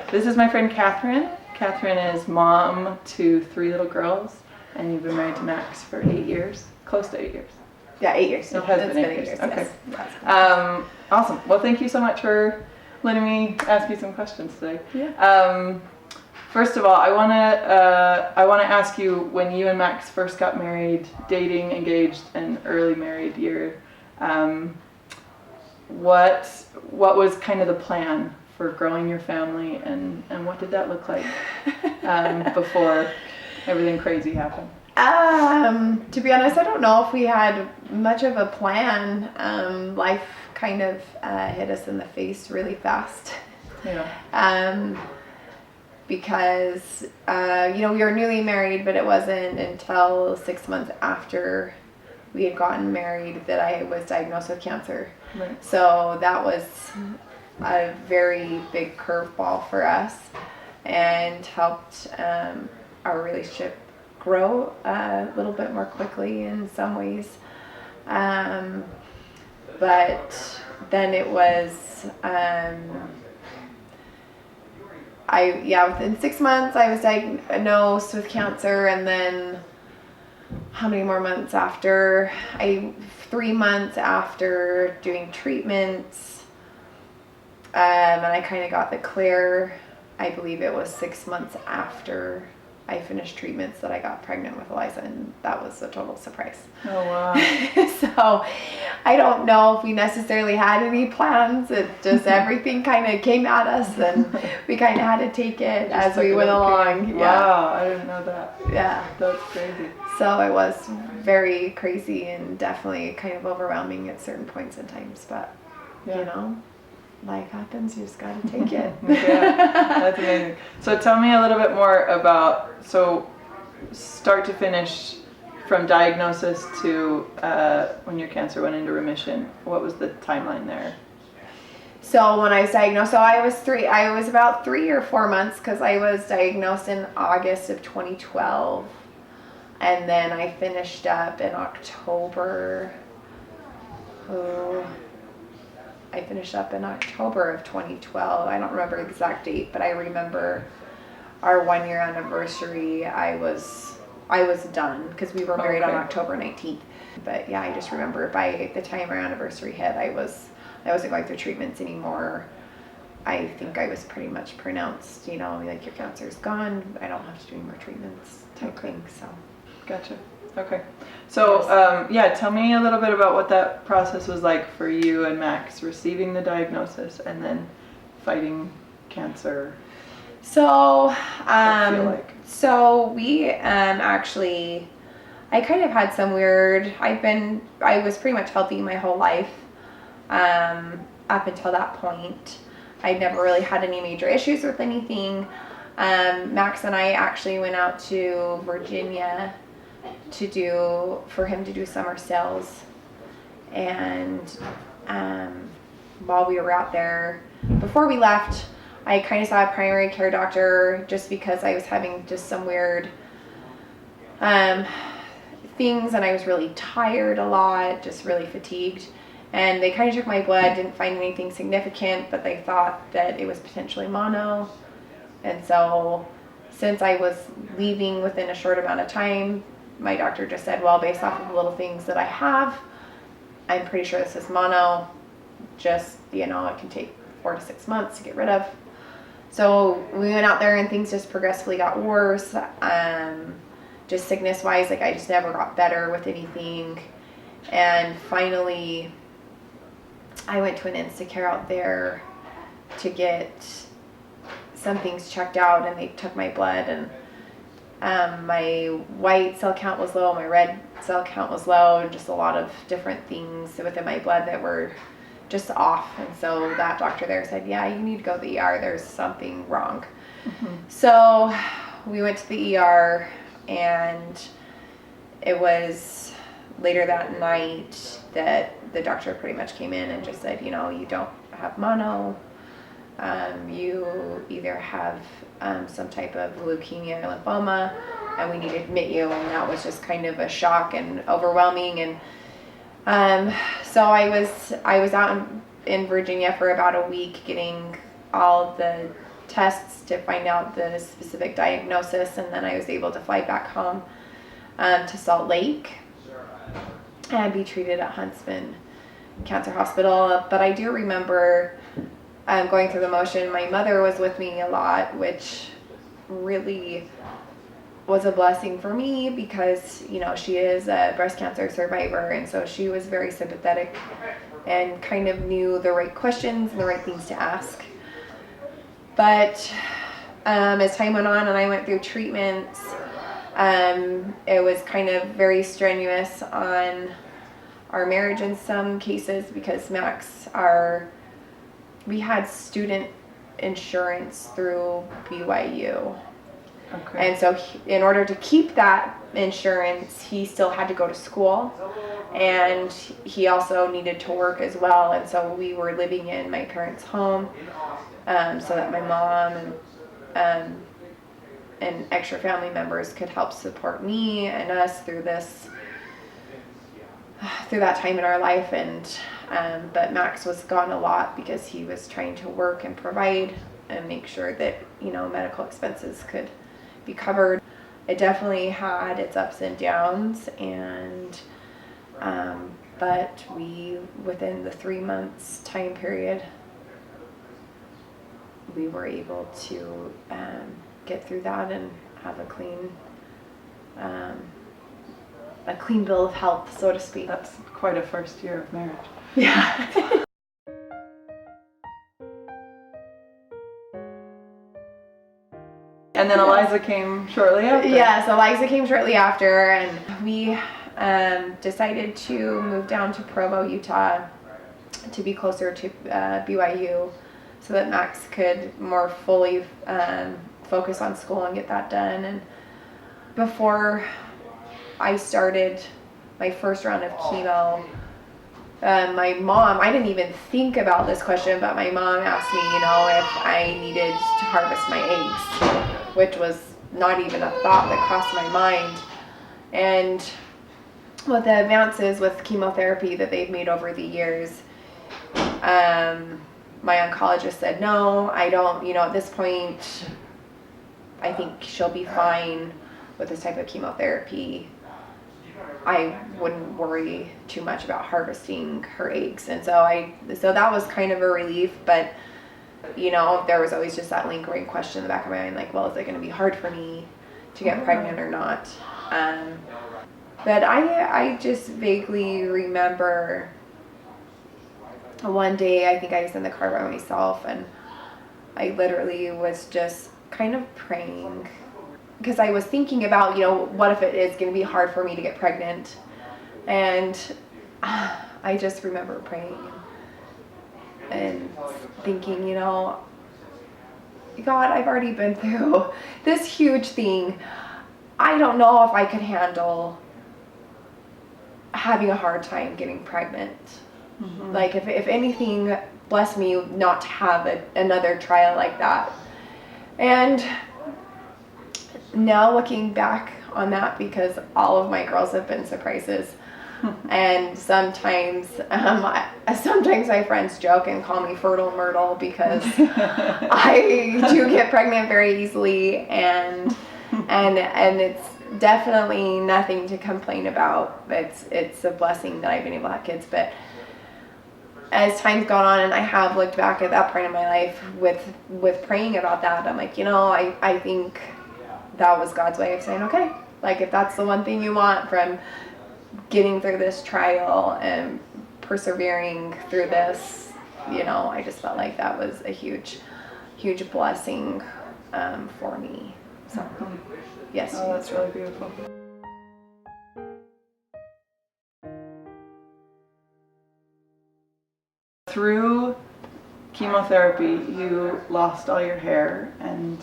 This is my friend Kathryn. Kathryn is mom to 3 little girls, and you've been married to Max for 8 years, close to 8 years. Yeah, 8 years. It has been 8 years. Okay. Yes. Awesome. Well, thank you so much for letting me ask you some questions today. Yeah. First of all, I wanna ask you, when you and Max first got married, dating, engaged, and early married year, what was kind of the plan for growing your family, and what did that look like before everything crazy happened? To be honest, I don't know if we had much of a plan. Life kind of hit us in the face really fast. Yeah. Because we were newly married, but it wasn't until 6 months after we had gotten married that I was diagnosed with cancer. Right. So that was a very big curveball for us, and helped our relationship grow a little bit more quickly in some ways. But then it was, within 6 months I was diagnosed with cancer, and then how many more months after? 3 months after doing treatments, and I kind of got the clear. I believe it was 6 months after I finished treatments that I got pregnant with Eliza, and that was a total surprise. Oh, wow. So I don't know if we necessarily had any plans. It just everything kind of came at us, and we kind of had to take it as we went along. Wow, I didn't know that. Yeah. That's crazy. So it was very crazy and definitely kind of overwhelming at certain points and times, but life happens, you just gotta take it. Yeah, that's amazing. So tell me a little bit more about, start to finish, from diagnosis to when your cancer went into remission. What was the timeline there? So when I was diagnosed, I was about 3 or 4 months, because I was diagnosed in August of 2012, and then I finished up in October. I finished up in October of 2012. I don't remember the exact date, but I remember our 1-year anniversary. I was done, because we were married on October 19th. But yeah, I just remember by the time our anniversary hit, I wasn't going through treatments anymore. I think I was pretty much pronounced, like, your cancer's gone. I don't have to do any more treatments type thing. So. Gotcha. Okay. So, tell me a little bit about what that process was like for you and Max, receiving the diagnosis and then fighting cancer. So, I feel like. So we actually, I kind of had some weird, I was pretty much healthy my whole life up until that point. I never really had any major issues with anything. Max and I actually went out to Virginia for him to do summer sales, and while we were out there, before we left, I kind of saw a primary care doctor, just because I was having just some weird things, and I was really tired a lot, just really fatigued, and they kind of took my blood, didn't find anything significant, but they thought that it was potentially mono. And so, since I was leaving within a short amount of time, my doctor just said, well, based off of the little things that I have, I'm pretty sure this is mono. Just, it can take 4 to 6 months to get rid of. So we went out there, and things just progressively got worse. Just sickness wise, I just never got better with anything. And finally, I went to an Instacare out there to get some things checked out, and they took my blood, and my white cell count was low, my red cell count was low, and just a lot of different things within my blood that were just off. And so that doctor there said, yeah, you need to go to the ER, there's something wrong. Mm-hmm. So we went to the ER, and it was later that night that the doctor pretty much came in and just said, you don't have mono, you either have some type of leukemia or lymphoma, and we need to admit you. And that was just kind of a shock and overwhelming. And so I was out in Virginia for about a week, getting all the tests to find out the specific diagnosis, and then I was able to fly back home to Salt Lake and be treated at Huntsman Cancer Hospital. But I do remember going through the motion. My mother was with me a lot, which really was a blessing for me because, you know, she is a breast cancer survivor, and so she was very sympathetic and kind of knew the right questions and the right things to ask. But as time went on and I went through treatments, it was kind of very strenuous on our marriage in some cases because we had student insurance through BYU. Okay. And so in order to keep that insurance, he still had to go to school, and he also needed to work as well. And so we were living in my parents' home, so that my mom and extra family members could help support me and us through that time in our life. And but Max was gone a lot because he was trying to work and provide and make sure that, you know, medical expenses could be covered. It definitely had its ups and downs, and but we, within the 3 months time period, we were able to get through that and have a clean bill of health, so to speak. That's quite a first year of marriage. Yeah. And then Eliza came shortly after. Yeah, so Eliza came shortly after, and we decided to move down to Provo, Utah to be closer to BYU so that Max could more fully focus on school and get that done. And before I started my first round of chemo, my mom, I didn't even think about this question, but my mom asked me, you know, if I needed to harvest my eggs, which was not even a thought that crossed my mind. And with the advances with chemotherapy that they've made over the years, my oncologist said, no, I don't, you know, at this point, I think she'll be fine with this type of chemotherapy. I wouldn't worry too much about harvesting her eggs. And so that was kind of a relief, but you know, there was always just that lingering question in the back of my mind, like, well, is it going to be hard for me to get pregnant or not? But I just vaguely remember one day, I think I was in the car by myself, and I literally was just kind of praying because I was thinking about, you know, what if it is going to be hard for me to get pregnant? And I just remember praying and thinking, you know, God, I've already been through this huge thing. I don't know if I could handle having a hard time getting pregnant. Mm-hmm. Like, if anything, bless me not to have another trial like that. And now looking back on that, because all of my girls have been surprises, and sometimes my friends joke and call me fertile myrtle because I do get pregnant very easily, and it's definitely nothing to complain about. It's a blessing that I've been able to have kids. But as time's gone on and I have looked back at that point in my life with praying about that, I'm like, you know, I think that was God's way of saying, okay, like, if that's the one thing you want from getting through this trial and persevering through this, you know, I just felt like that was a huge blessing for me. So, yes. Oh, that's really beautiful. Through chemotherapy, you lost all your hair, and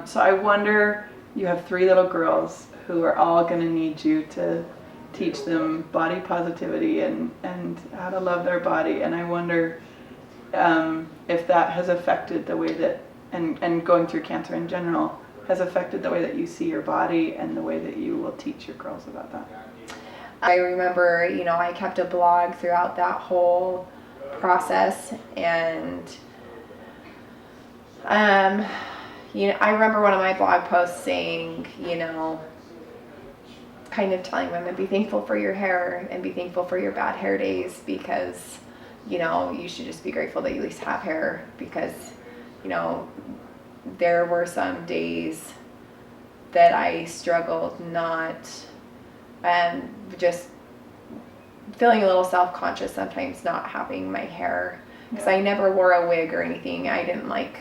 so I wonder, you have 3 little girls who are all going to need you to teach them body positivity and how to love their body, and I wonder if that has affected the way that, and going through cancer in general, has affected the way that you see your body and the way that you will teach your girls about that. I remember, you know, I kept a blog throughout that whole process, and I remember one of my blog posts saying, kind of telling women, be thankful for your hair and be thankful for your bad hair days, because, you should just be grateful that you at least have hair, because, there were some days that I struggled not, just feeling a little self-conscious sometimes not having my hair, because I never wore a wig or anything. I didn't like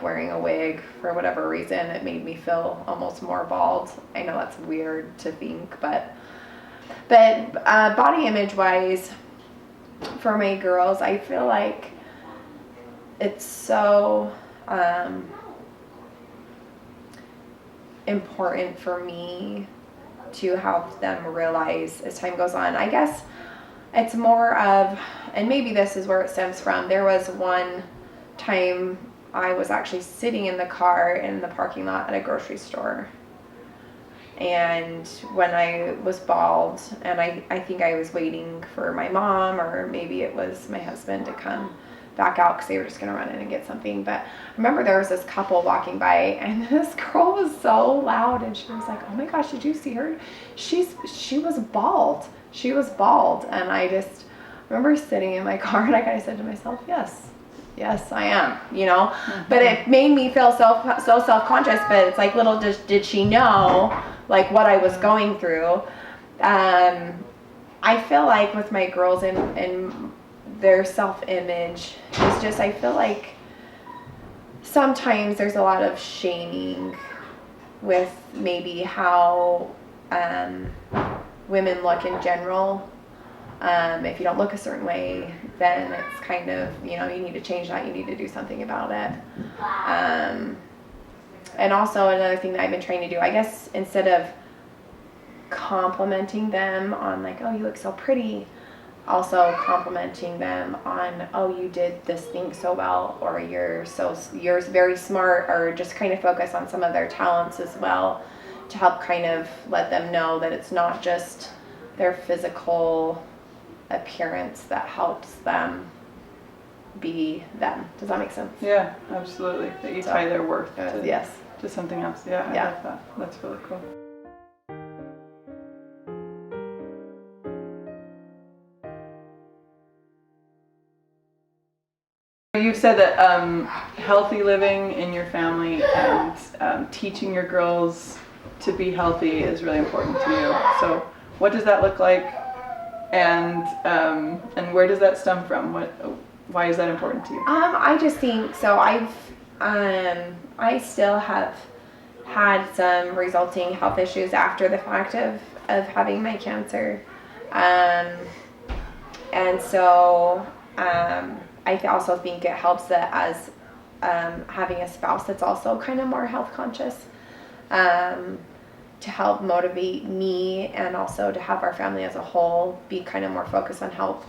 wearing a wig for whatever reason. It made me feel almost more bald. I know that's weird to think, but body image wise, for my girls, I feel like it's so important for me to help them realize as time goes on. I guess it's more of, and maybe this is where it stems from, there was one time I was actually sitting in the car in the parking lot at a grocery store, and when I was bald, and I think I was waiting for my mom, or maybe it was my husband, to come back out because they were just going to run in and get something. But I remember there was this couple walking by, and this girl was so loud, and she was like, oh my gosh, did you see her? She was bald. She was bald. And I just remember sitting in my car, and I kind of said to myself, yes, I am, Mm-hmm. But it made me feel so self-conscious. But it's like, little did she know, like, what I was going through. I feel like with my girls and their self-image is just, I feel like sometimes there's a lot of shaming with maybe how women look in general. If you don't look a certain way, then it's kind of, you need to change that, you need to do something about it. And also another thing that I've been trying to do, I guess, instead of complimenting them on like, oh, you look so pretty, also complimenting them on, oh, you did this thing so well, or you're very smart, or just kind of focus on some of their talents as well, to help kind of let them know that it's not just their physical appearance that helps them be them. Does that make sense? Yeah, absolutely. That you tie their worth yes. to something else. Yeah, I love that. That's really cool. You've said that healthy living in your family and teaching your girls to be healthy is really important to you. So what does that look like, and where does that stem from? Why is that important to you? I just think so. I still have had some resulting health issues after the fact of having my cancer, and so I also think it helps that as having a spouse that's also kind of more health conscious, to help motivate me, and also to have our family as a whole be kind of more focused on health.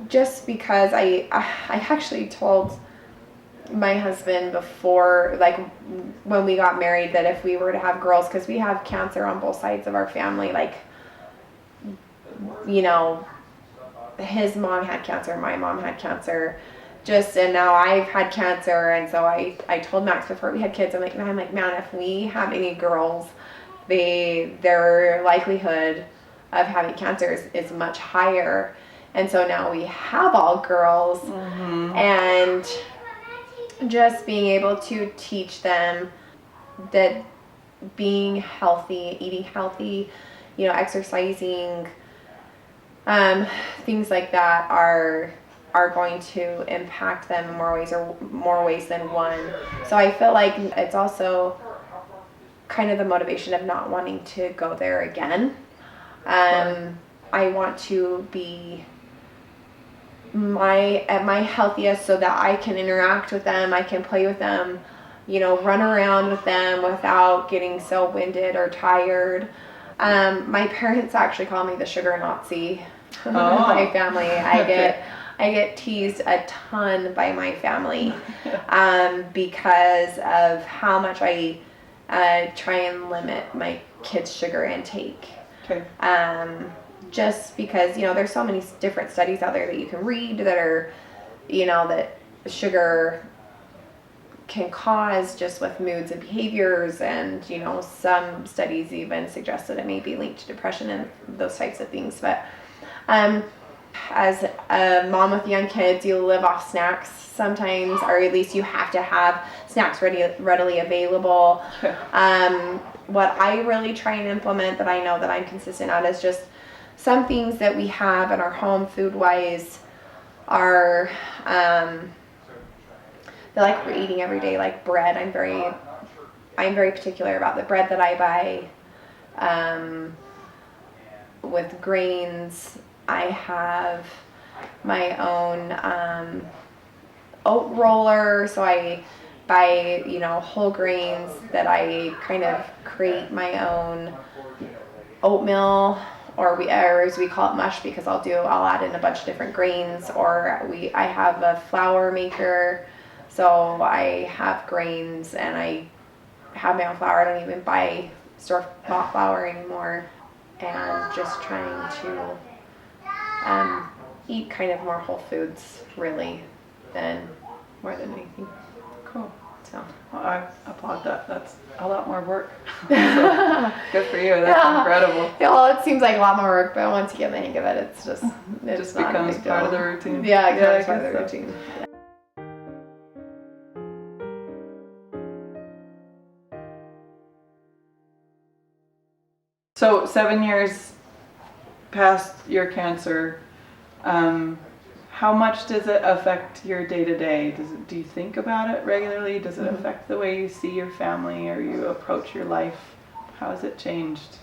Just because I actually told my husband before, like when we got married, that if we were to have girls, because we have cancer on both sides of our family, like, his mom had cancer, my mom had cancer, and now I've had cancer. And so I told Max before we had kids, I'm like, man, if we have any girls, their likelihood of having cancer is much higher. And so now we have all girls, mm-hmm. and just being able to teach them that being healthy, eating healthy, exercising, things like that are going to impact them in more ways than one. So I feel like it's also kind of the motivation of not wanting to go there again. I want to be at my healthiest so that I can interact with them, I can play with them, run around with them without getting so winded or tired. My parents actually call me the sugar Nazi. Oh. My family. I get teased a ton by my family because of how much I try and limit my kids' sugar intake. Okay. Just because, there's so many different studies out there that you can read that are, that sugar can cause just with moods and behaviors, and some studies even suggest that it may be linked to depression and those types of things. But as a mom with young kids, you live off snacks sometimes, or at least you have to have snacks readily available. What I really try and implement that I know that I'm consistent at is just some things that we have in our home food wise are they're like we're eating every day, like bread. I'm very particular about the bread that I buy. With grains, I have my own oat roller, so I buy whole grains that I kind of create my own oatmeal, or as we call it, mush, because I'll add in a bunch of different grains. Or I have a flour maker, so I have grains and I have my own flour. I don't even buy store-bought flour anymore, and just trying to eat kind of more whole foods, really, more than anything. Cool. So. Well, I applaud that. That's a lot more work. So, good for you. That's incredible. Yeah, well, it seems like a lot more work, but once you get the hang of it, it just becomes part of the routine. Yeah, it becomes part of the routine. So 7 years past your cancer, how much does it affect your day-to-day? Do you think about it regularly? Does it affect the way you see your family or you approach your life? How has it changed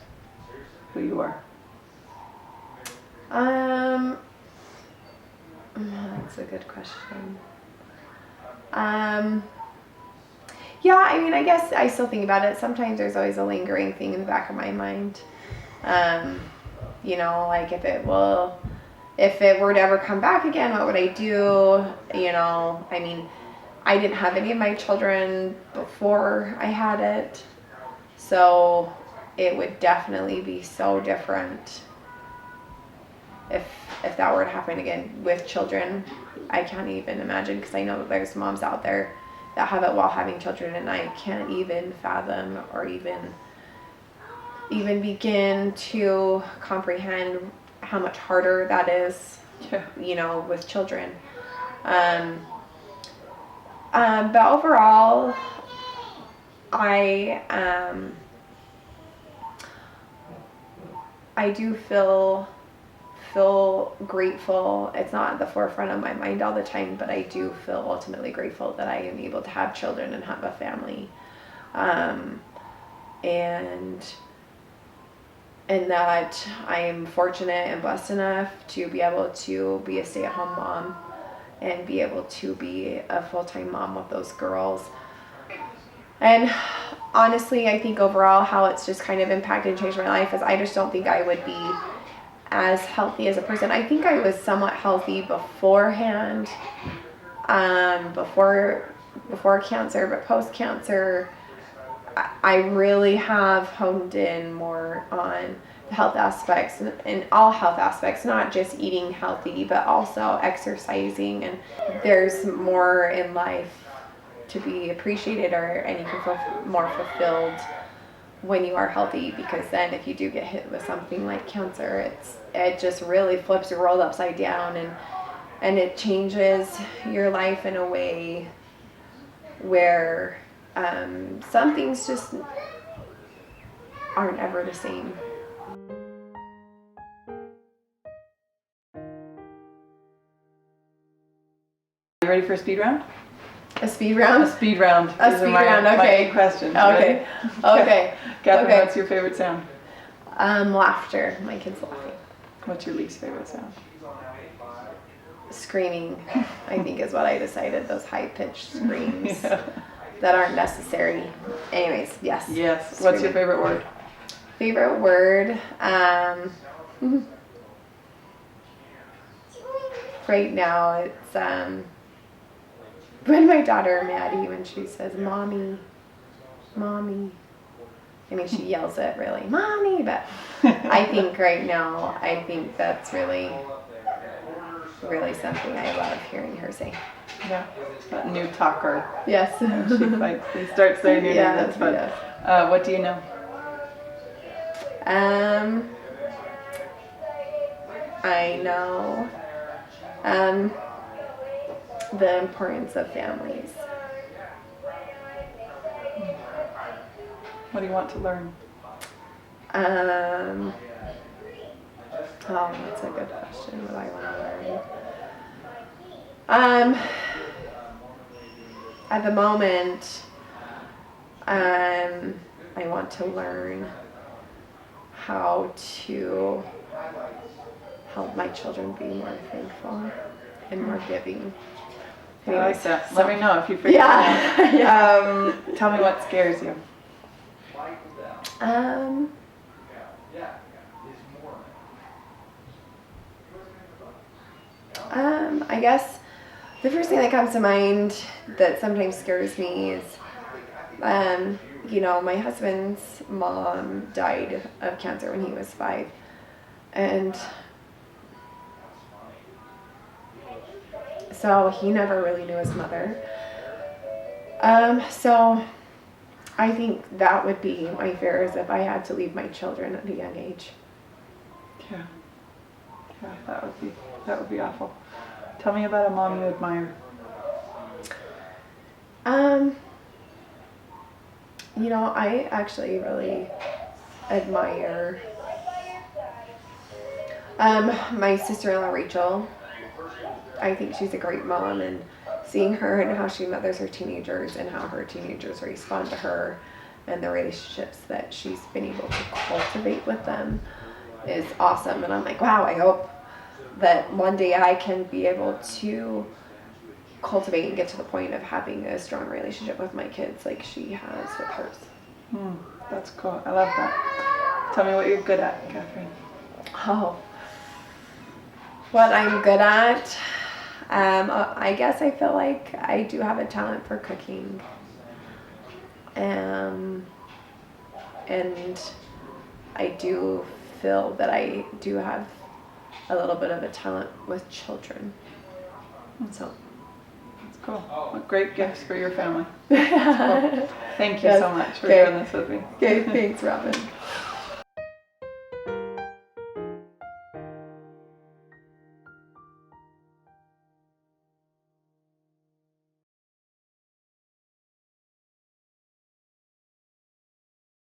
who you are? That's a good question. Yeah, I mean, I guess I still think about it. Sometimes there's always a lingering thing in the back of my mind. Like if it were to ever come back again, what would I do? I mean, I didn't have any of my children before I had it, so it would definitely be so different if that were to happen again with children. I can't even imagine, because I know that there's moms out there that have it while having children, and I can't even fathom or even begin to comprehend how much harder that is, with children. But overall, I do feel grateful. It's not at the forefront of my mind all the time, but I do feel ultimately grateful that I am able to have children and have a family, and that I am fortunate and blessed enough to be able to be a stay-at-home mom and be able to be a full-time mom with those girls. And honestly, I think overall how it's just kind of impacted and changed my life is I just don't think I would be as healthy as a person. I think I was somewhat healthy beforehand, before cancer, but post-cancer, I really have honed in more on the health aspects and all health aspects, not just eating healthy, but also exercising. And there's more in life to be appreciated, and you can feel more fulfilled when you are healthy, because then if you do get hit with something like cancer, it just really flips your world upside down, and it changes your life in a way where some things just aren't ever the same. You ready for a speed round? A speed round? A speed round. A speed round, okay. My 8 questions. Okay. Okay. Kathryn, Okay. what's your favorite sound? Laughter. My kids laughing. What's your least favorite sound? Screaming, I think, is what I decided. Those high-pitched screams that aren't necessary. Anyways, yes. Yes. Screaming. What's your favorite word? Favorite word? Right now, it's when my daughter Maddie, when she says "mommy, mommy," I mean, she yells it really, "mommy," but I think right now, I think that's really, really something I love hearing her say. Yeah, that new talker. Yes. She fights. He starts there and Yeah, that's fun. yes. What do you know? I know the importance of families. What do you want to learn? Oh, that's a good question. What do I want to learn? At the moment, I want to learn how to help my children be more thankful and more giving. I like that. So- Let me know if you figure Yeah. it Yeah. out. Tell me what scares you. I guess the first thing that comes to mind that sometimes scares me is, my husband's mom died of cancer when he was 5. And so he never really knew his mother. So I think that would be my fear, is if I had to leave my children at a young age. Yeah. Yeah, that would be awful. Tell me about a mom you admire. I actually really admire my sister-in-law Rachel. I think she's a great mom, and seeing her and how she mothers her teenagers and how her teenagers respond to her and the relationships that she's been able to cultivate with them is awesome. And I'm like, wow, I hope that one day I can be able to cultivate and get to the point of having a strong relationship with my kids like she has with hers. That's cool. I love that. Tell me what you're good at, Kathryn. Oh, what I'm good at? I guess I feel like I do have a talent for cooking. And I do feel that I do have a little bit of a talent with children. So That's cool. What great gifts for your family. Cool. Thank you Yes. so much for Okay. doing this with me. Okay, thanks, Robin.